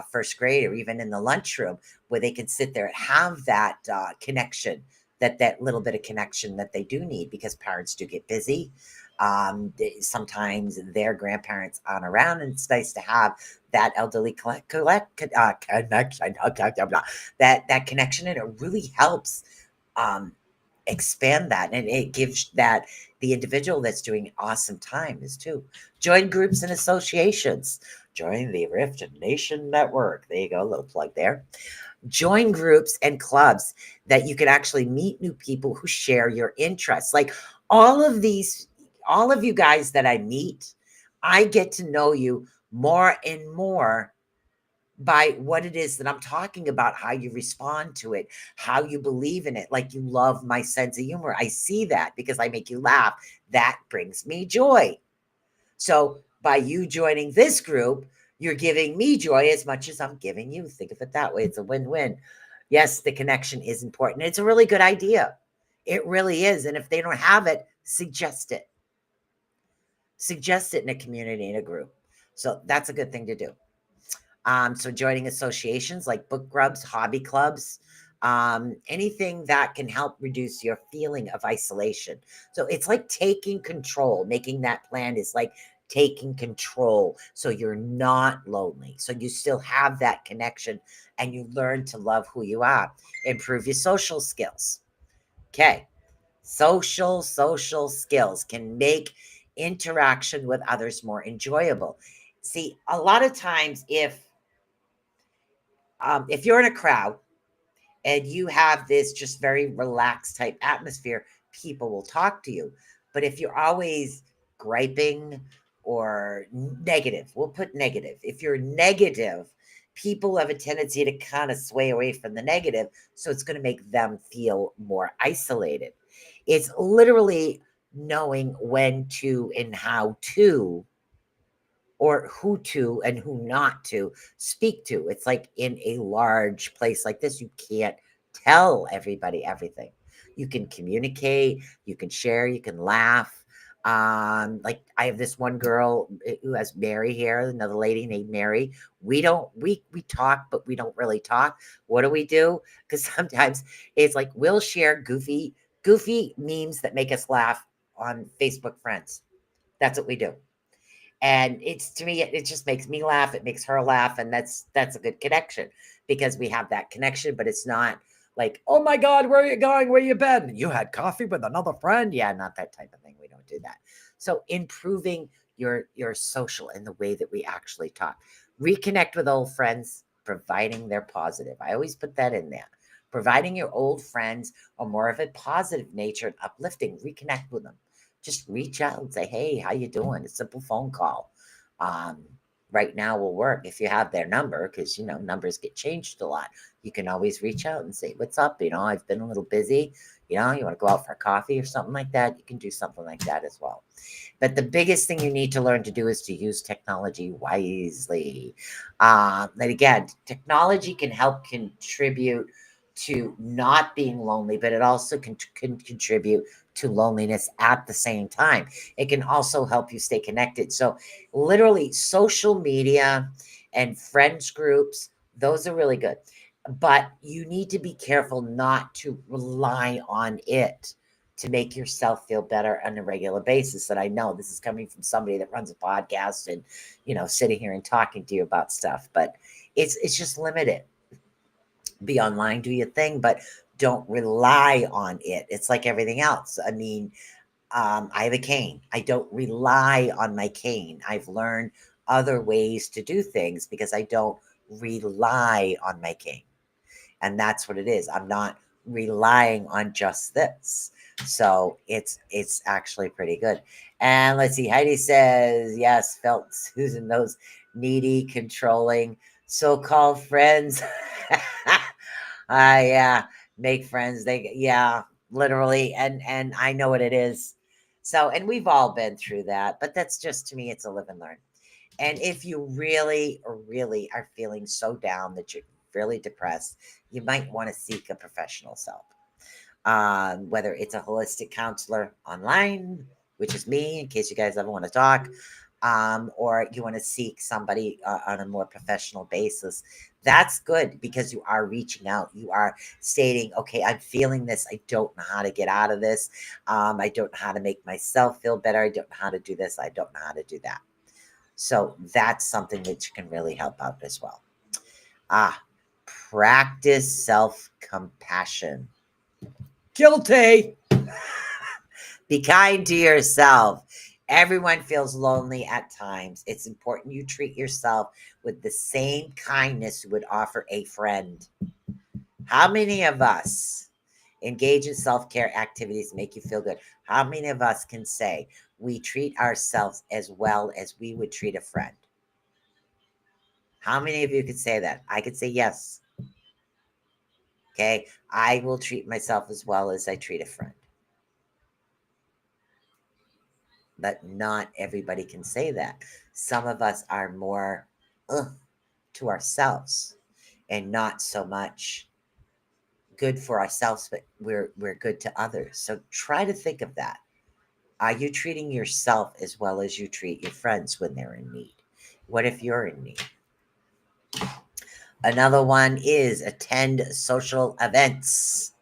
first grade, or even in the lunchroom, where they can sit there and have that connection, that little bit of connection that they do need, because parents do get busy. Sometimes their grandparents aren't around, and it's nice to have that elderly connection, that connection, and it really helps expand that, and it gives that the individual that's doing awesome time is too. Join groups and associations. Join the Rift Nation Network. There you go, a little plug there. Join groups and clubs that you can actually meet new people who share your interests. Like all of you guys that I meet, I get to know you more and more by what it is that I'm talking about, how you respond to it, how you believe in it. Like, you love my sense of humor. I see that because I make you laugh. That brings me joy. So by you joining this group, you're giving me joy as much as I'm giving you. Think of it that way. It's a win-win. Yes, the connection is important. It's a really good idea. It really is. And if they don't have it, suggest it. Suggest it in a community, in a group. So that's a good thing to do. So joining associations like book clubs, hobby clubs, anything that can help reduce your feeling of isolation. So it's like taking control. Making that plan is like taking control, so you're not lonely. So you still have that connection, and you learn to love who you are. Improve your social skills. Okay. Social skills can make interaction with others more enjoyable. See, a lot of times if you're in a crowd and you have this just very relaxed type atmosphere, people will talk to you. But if you're always griping or negative, we'll put negative. If you're negative, people have a tendency to kind of sway away from the negative. So it's going to make them feel more isolated. It's literally knowing when to and how to, or who to and who not to speak to. It's like in a large place like this, you can't tell everybody everything. You can communicate, you can share, you can laugh. Like I have this one girl who has Mary here, another lady named Mary. We talk, but we don't really talk. What do we do? Because sometimes it's like we'll share goofy memes that make us laugh on Facebook friends. That's what we do. And it's, to me, it just makes me laugh. It makes her laugh. And that's a good connection, because we have that connection, but it's not like, oh my God, where are you going? Where you been? You had coffee with another friend? Yeah, not that type of thing. We don't do that. So improving your social and the way that we actually talk. Reconnect with old friends, providing they're positive. I always put that in there. Providing your old friends are more of a positive nature and uplifting. Reconnect with them. Just reach out and say, hey, how you doing? A simple phone call right now will work if you have their number, because numbers get changed a lot. You can always reach out and say, what's up? I've been a little busy. You want to go out for coffee or something like that? You can do something like that as well. But the biggest thing you need to learn to do is to use technology wisely. And again, technology can help contribute to not being lonely, but it also can contribute to loneliness at the same time. It can also help you stay connected. So literally social media and friends groups, those are really good. But you need to be careful not to rely on it to make yourself feel better on a regular basis. And I know this is coming from somebody that runs a podcast and, sitting here and talking to you about stuff, but it's just limited. Be online, do your thing, but don't rely on it. It's like everything else. I mean, I have a cane. I don't rely on my cane. I've learned other ways to do things because I don't rely on my cane. And that's what it is. I'm not relying on just this. So it's actually pretty good. And let's see, Heidi says, yes, felt Susan, those needy, controlling so-called friends. Yeah, make friends. Yeah, literally. And I know what it is. So, and we've all been through that, but that's just, to me, it's a live and learn. And if you really, really are feeling so down that you're really depressed, you might want to seek a professional's help. Whether it's a holistic counselor online, which is me, in case you guys ever want to talk, or you want to seek somebody on a more professional basis. That's good because you are reaching out. You are stating, okay, I'm feeling this. I don't know how to get out of this. I don't know how to make myself feel better. I don't know how to do this. I don't know how to do that. So that's something that you can really help out as well. Practice self-compassion. Guilty. Be kind to yourself. Everyone feels lonely at times. It's important you treat yourself with the same kindness you would offer a friend. How many of us engage in self-care activities make you feel good? How many of us can say we treat ourselves as well as we would treat a friend? How many of you could say that? I could say yes. Okay, I will treat myself as well as I treat a friend. But not everybody can say that. Some of us are more to ourselves and not so much good for ourselves, but we're good to others. So try to think of that. Are you treating yourself as well as you treat your friends when they're in need? What if you're in need? Another one is attend social events.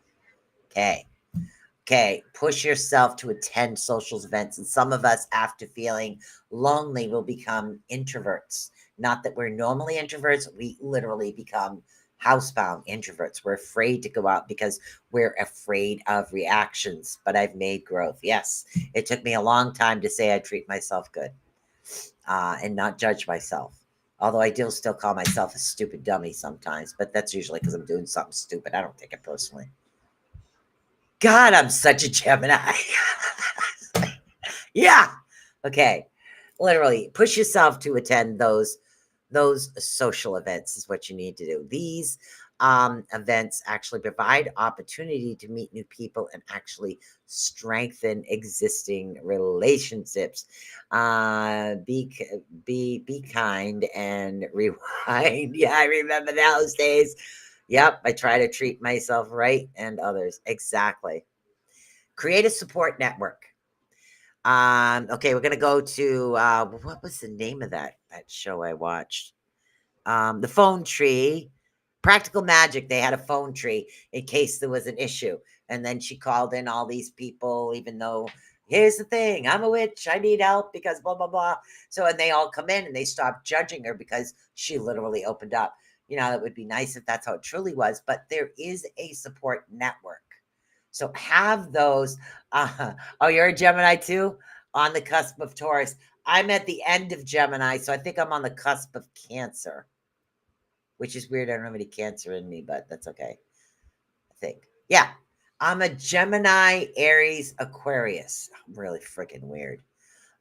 Okay, push yourself to attend social events. And some of us, after feeling lonely, will become introverts. Not that we're normally introverts, we literally become housebound introverts. We're afraid to go out because we're afraid of reactions. But I've made growth. Yes, it took me a long time to say I treat myself good and not judge myself. Although I do still call myself a stupid dummy sometimes, but that's usually because I'm doing something stupid. I don't take it personally. God, I'm such a Gemini. Yeah. Okay. Literally, push yourself to attend those social events is what you need to do. These events actually provide opportunity to meet new people and actually strengthen existing relationships. Be kind and rewind. Yeah, I remember those days. Yep, I try to treat myself right and others. Exactly. Create a support network. Okay, we're gonna go to what was the name of that show I watched? The phone tree. Practical Magic. They had a phone tree in case there was an issue. And then she called in all these people, even though here's the thing, I'm a witch, I need help because blah blah blah. So and they all come in and they stop judging her because she literally opened up. It would be nice if that's how it truly was, but there is a support network. So have those. Oh, you're a Gemini too? On the cusp of Taurus. I'm at the end of Gemini, so I think I'm on the cusp of Cancer, which is weird. I don't have any Cancer in me, but that's okay. I think. Yeah. I'm a Gemini, Aries, Aquarius. I'm really freaking weird.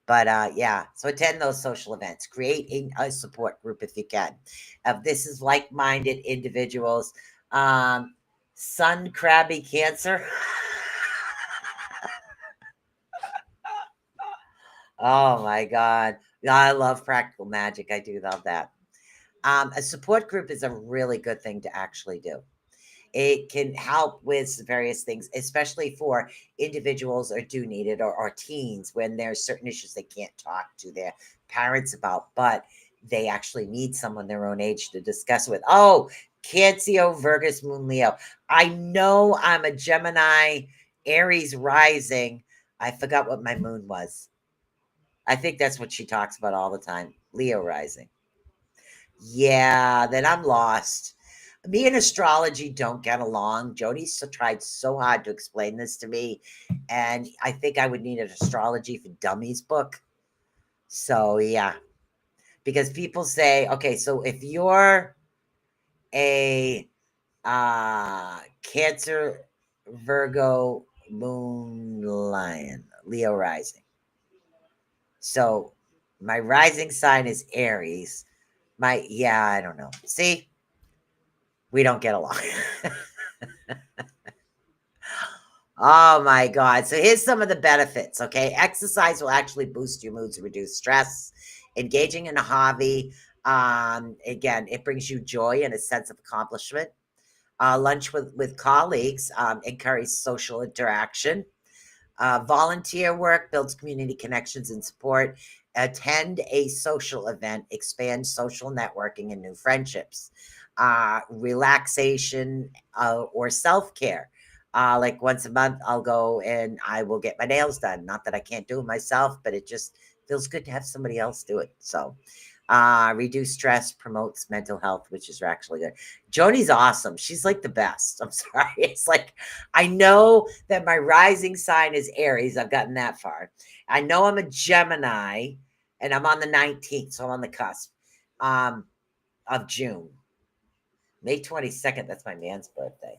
But yeah, so attend those social events. Create a support group if you can. This is like-minded individuals. Sun Crabby Cancer. Oh my God. I love Practical Magic. I do love that. A support group is a really good thing to actually do. It can help with various things, especially for individuals or do need it, or teens when there's certain issues they can't talk to their parents about, but they actually need someone their own age to discuss with. Oh, Cancer, Virgus, Moon, Leo. I know I'm a Gemini, Aries rising. I forgot what my moon was. I think that's what she talks about all the time. Leo rising. Yeah, then I'm lost. Me and astrology don't get along. Jody tried so hard to explain this to me, and I think I would need an astrology for dummies book. So yeah, because people say, okay, so if you're a Cancer, Virgo, Moon, Lion, Leo rising. So my rising sign is Aries. I don't know. See, we don't get along. Oh my God. So here's some of the benefits. Okay. Exercise will actually boost your moods, reduce stress. Engaging in a hobby. Again, it brings you joy and a sense of accomplishment. Lunch with colleagues encourage social interaction. Volunteer work builds community connections and support. Attend a social event, expand social networking and new friendships. Relaxation or self-care. Like once a month, I'll go and I will get my nails done. Not that I can't do it myself, but it just feels good to have somebody else do it. So reduce stress, promotes mental health, which is actually good. Joni's awesome. She's like the best. I'm sorry. It's like, I know that my rising sign is Aries. I've gotten that far. I know I'm a Gemini and I'm on the 19th. So I'm on the cusp of June. May 22nd. That's my man's birthday.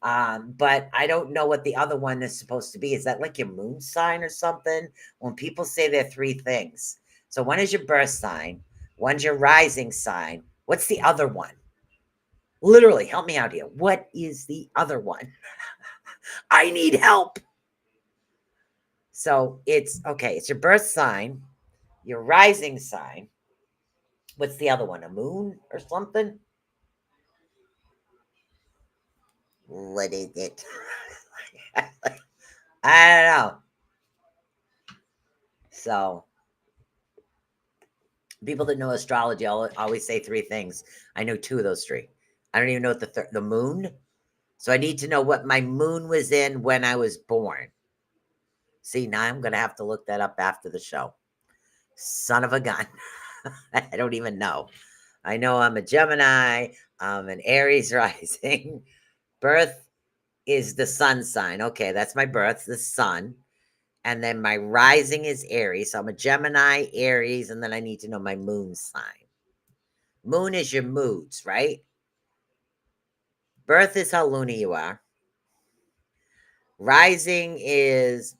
But I don't know what the other one is supposed to be. Is that like your moon sign or something? When people say there are three things. So one is your birth sign. One's your rising sign. What's the other one? Literally, help me out here. What is the other one? I need help. So it's okay. It's your birth sign, your rising sign. What's the other one? A moon or something? What is it? I don't know. So people that know astrology always say three things. I know two of those three. I don't even know what the moon. So I need to know what my moon was in when I was born. See, now I'm going to have to look that up after the show. Son of a gun. I don't even know. I know I'm a Gemini. I'm an Aries rising. Birth is the sun sign. Okay, that's my birth, the sun. And then my rising is Aries. So I'm a Gemini, Aries, and then I need to know my moon sign. Moon is your moods, right? Birth is how loony you are. Rising is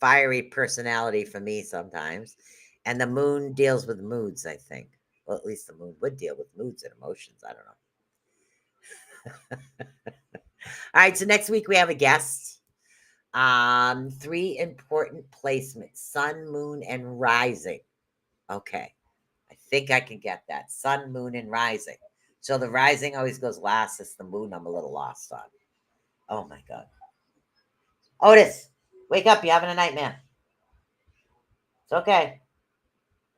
fiery personality for me sometimes. And the moon deals with moods, I think. Well, at least the moon would deal with moods and emotions. I don't know. All right, so next week we have a guest. 3 important placements: sun, moon, and rising. Okay, I think I can get that. Sun, moon, and rising. So the rising always goes last. It's the moon I'm a little lost on. Oh my God. Otis, wake up. You're having a nightmare. It's okay.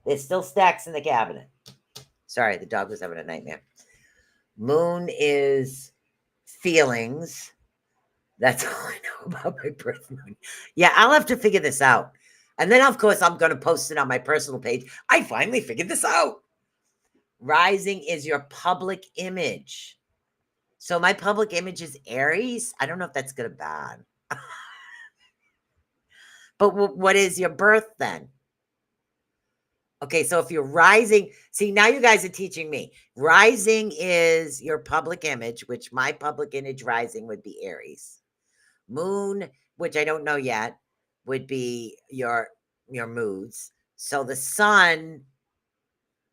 There's still stacks in the cabinet. Sorry, the dog was having a nightmare. Moon is feelings. That's all I know about my birth moon. Yeah, I'll have to figure this out. And then, of course, I'm going to post it on my personal page. I finally figured this out. Rising is your public image. So my public image is Aries. I don't know if that's good or bad. But what is your birth then? Okay, so if you're rising, see, now you guys are teaching me. Rising is your public image, which my public image rising would be Aries. Moon, which I don't know yet, would be your moods. So the sun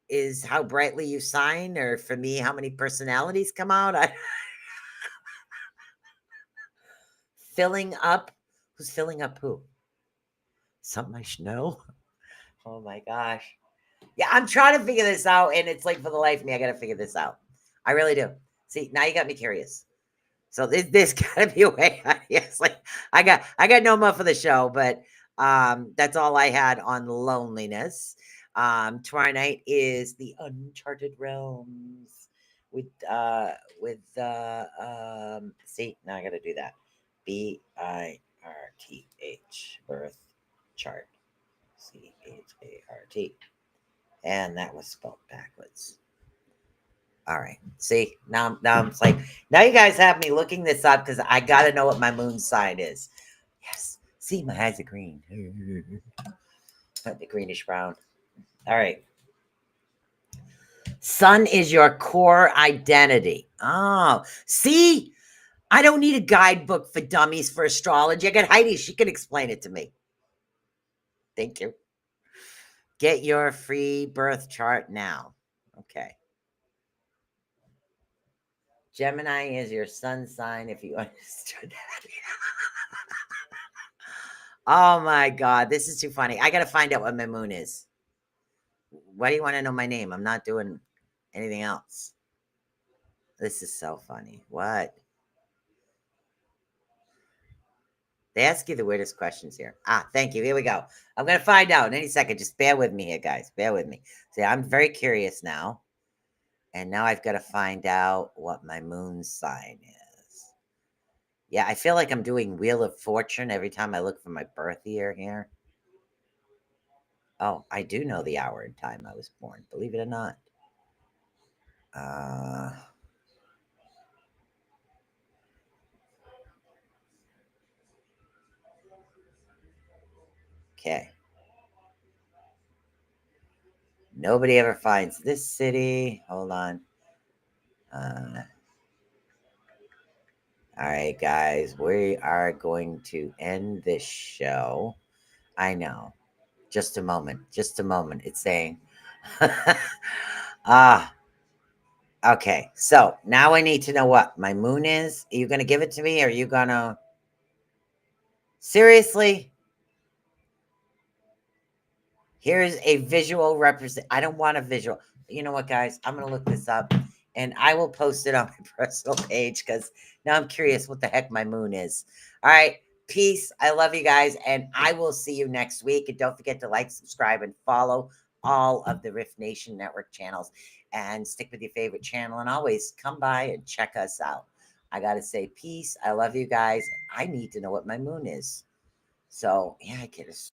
is how brightly you shine, or for me, how many personalities come out. Filling up. Who's filling up who? Something I should know. Oh my gosh. Yeah, I'm trying to figure this out, and it's like for the life of me, I got to figure this out. I really do. See, now you got me curious. So there's gotta be a way. Obviously, I got no more for the show, but that's all I had on loneliness. Tomorrow night is the Uncharted Realms with see, now I gotta do that. BIRTH birth chart. CHART. And that was spelled backwards. All right. See, now I'm like, now you guys have me looking this up because I got to know what my moon sign is. Yes. See, my eyes are green. The greenish brown. All right. Sun is your core identity. Oh, see, I don't need a guidebook for dummies for astrology. I got Heidi. She can explain it to me. Thank you. Get your free birth chart now. Okay. Gemini is your sun sign, if you understood that. Oh my God, this is too funny. I got to find out what my moon is. Why do you want to know my name? I'm not doing anything else. This is so funny. What? They ask you the weirdest questions here. Thank you. Here we go. I'm going to find out in any second. Just bear with me here, guys. Bear with me. See, I'm very curious now. And now I've got to find out what my moon sign is. Yeah, I feel like I'm doing Wheel of Fortune every time I look for my birth year here. Oh, I do know the hour and time I was born, believe it or not. Okay. Nobody ever finds this city. Hold on. All right, guys, we are going to end this show. I know. Just a moment. Just a moment. It's saying. Okay. So now I need to know what my moon is. Are you going to give it to me? Or are you going to. Seriously? Here's a visual represent. I don't want a visual. You know what, guys? I'm going to look this up and I will post it on my personal page because now I'm curious what the heck my moon is. All right. Peace. I love you guys. And I will see you next week. And don't forget to like, subscribe, and follow all of the Rift Nation Network channels. And stick with your favorite channel. And always come by and check us out. I got to say peace. I love you guys. I need to know what my moon is. So, yeah, I get it.